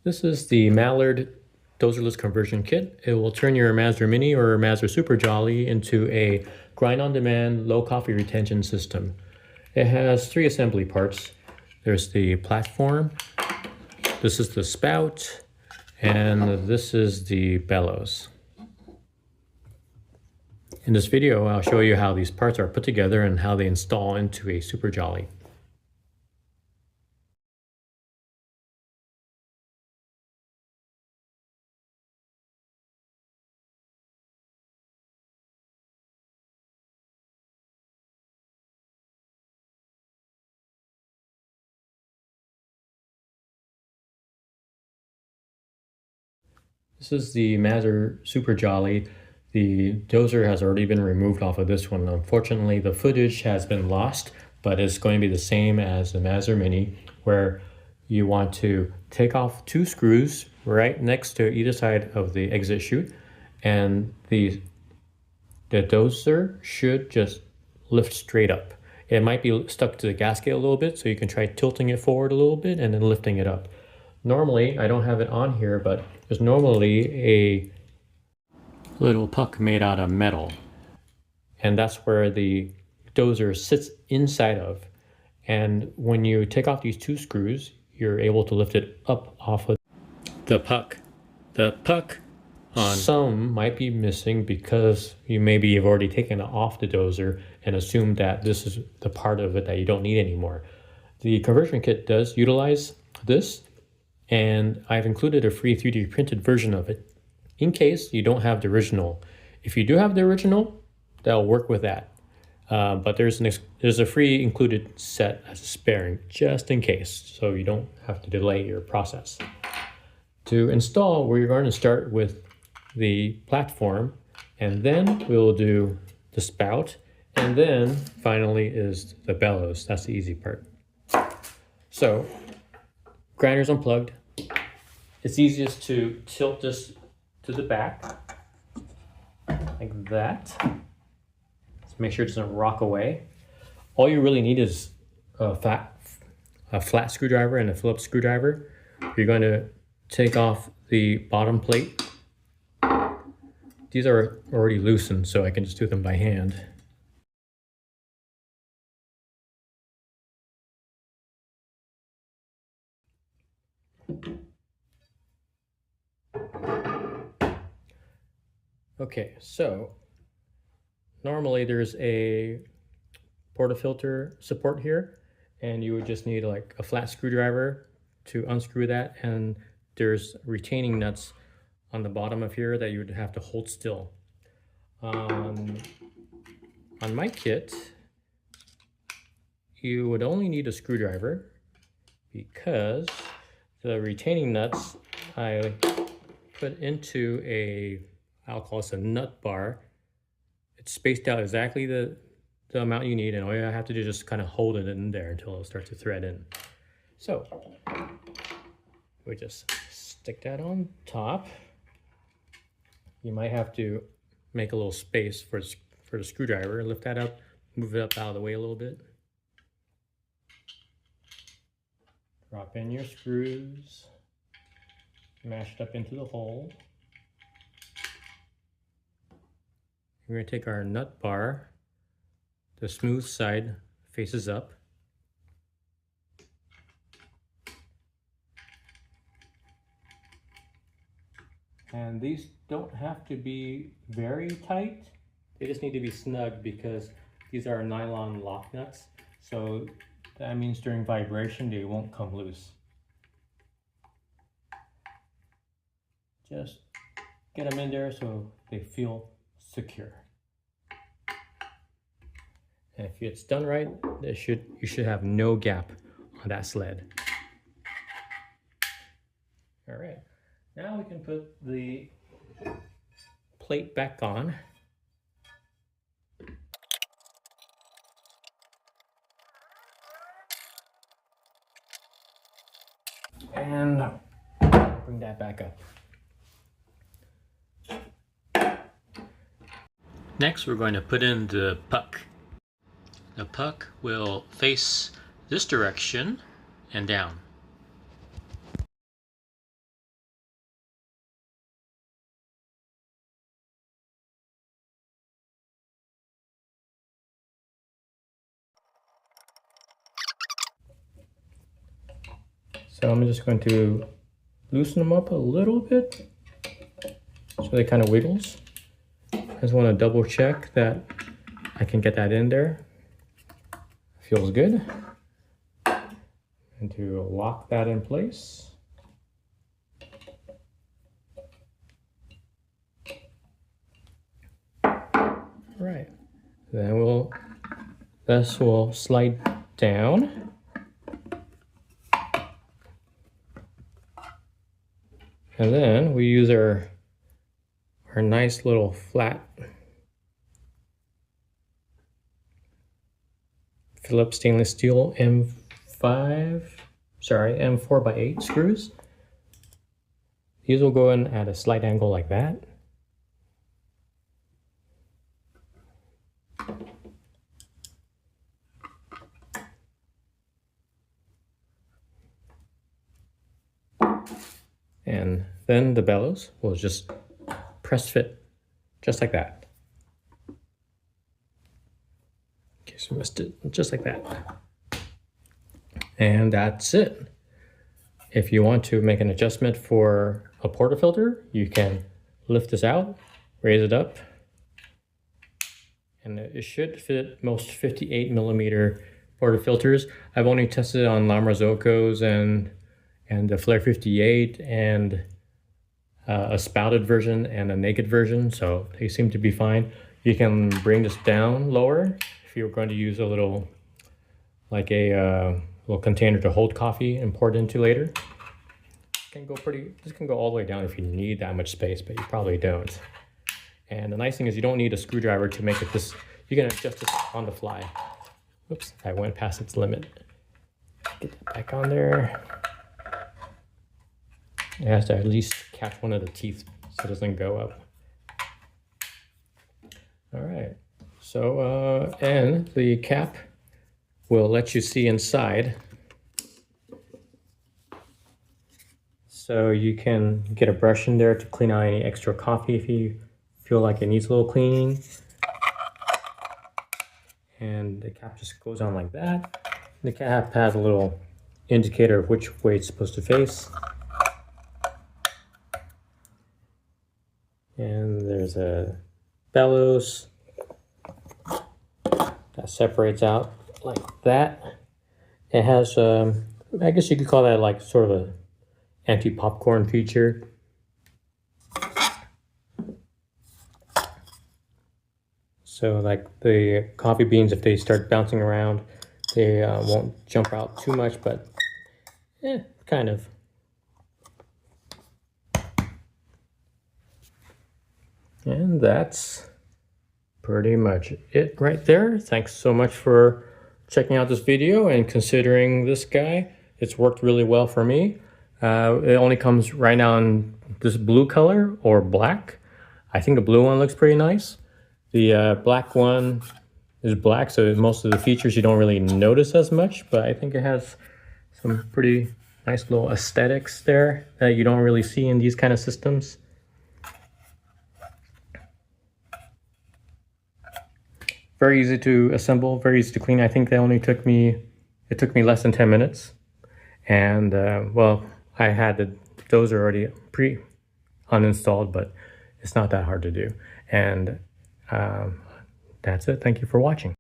This is the Mallard Doserless Conversion Kit. It will turn your Mazzer Mini or Mazzer Super Jolly into a grind-on-demand, low coffee retention system. It has three assembly parts. There's the platform, this is the spout, and this is the bellows. In this video, I'll show you how these parts are put together and how they install into a Super Jolly. This is the Mazzer Super Jolly. The dozer has already been removed off of this one. Unfortunately, the footage has been lost, but it's going to be the same as the Mazzer Mini, where you want to take off two screws right next to either side of the exit chute, and the dozer should just lift straight up. It might be stuck to the gasket a little bit, so you can try tilting it forward a little bit and then lifting it up. Normally, I don't have it on here, but there's normally a little puck made out of metal, and that's where the dozer sits inside of. And when you take off these two screws, you're able to lift it up off of the puck. The puck on some might be missing because you maybe have already taken it off the dozer and assumed that this is the part of it that you don't need anymore. The conversion kit does utilize this, and I've included a free 3D printed version of it in case you don't have the original. If you do have the original, that'll work with that. But there's a free included set as a sparing just in case, so you don't have to delay your process. To install, we're going to start with the platform, and then we'll do the spout, and then finally is the bellows. That's the easy part. So, grinder's unplugged. It's easiest to tilt this to the back, like that. Let's make sure it doesn't rock away. All you really need is a flat screwdriver and a Phillips screwdriver. You're going to take off the bottom plate. These are already loosened, so I can just do them by hand. Okay, so normally there's a portafilter support here, and you would just need like a flat screwdriver to unscrew that, and there's retaining nuts on the bottom of here that you would have to hold still. On my kit, you would only need a screwdriver because the retaining nuts I put into I'll call this a nut bar. It's spaced out exactly the amount you need, and all you have to do is just kind of hold it in there until it'll start to thread in. So we just stick that on top. You might have to make a little space for the screwdriver. Lift that up, move it up out of the way a little bit. Drop in your screws, mash it up into the hole. We're going to take our nut bar, the smooth side faces up. And these don't have to be very tight. They just need to be snug because these are nylon lock nuts. So that means during vibration, they won't come loose. Just get them in there so they feel secure. And if it's done right, you should have no gap on that sled. All right, now we can put the plate back on. And bring that back up. Next, we're going to put in the puck. The puck will face this direction and down. So I'm just going to loosen them up a little bit so they kind of wiggles. I just want to double check that I can get that in there. Feels good. And to lock that in place. Right. Then this will slide down. And then we use our nice little flat Phillips stainless steel M4x8 screws. These will go in at a slight angle like that. And then the bellows will just press fit, just like that. In case you missed it, just like that. And that's it. If you want to make an adjustment for a portafilter, you can lift this out, raise it up, and it should fit most 58mm portafilters. I've only tested it on La Marzocco's and the Flare 58 and a spouted version and a naked version, so they seem to be fine. You can bring this down lower if you're going to use a little, like a little container to hold coffee and pour it into later. This can go all the way down if you need that much space, but you probably don't. And the nice thing is you don't need a screwdriver to make it this. You can adjust this on the fly. Oops, I went past its limit. Get that back on there. It has to at least catch one of the teeth so it doesn't go up. All right, so, and the cap will let you see inside. So you can get a brush in there to clean out any extra coffee if you feel like it needs a little cleaning. And the cap just goes on like that. The cap has a little indicator of which way it's supposed to face. And there's a bellows that separates out like that. It has, I guess you could call that like sort of a anti-popcorn feature. So like the coffee beans, if they start bouncing around, they won't jump out too much, but kind of. And that's pretty much it right there. Thanks so much for checking out this video and considering this guy. It's worked really well for me. It only comes right now in this blue color or black. I think the blue one looks pretty nice. The black one is black, so most of the features you don't really notice as much, but I think it has some pretty nice little aesthetics there that you don't really see in these kind of systems. Very easy to assemble, very easy to clean. I think it took me less than 10 minutes. And well, I had the dozer already uninstalled, but it's not that hard to do. And that's it. Thank you for watching.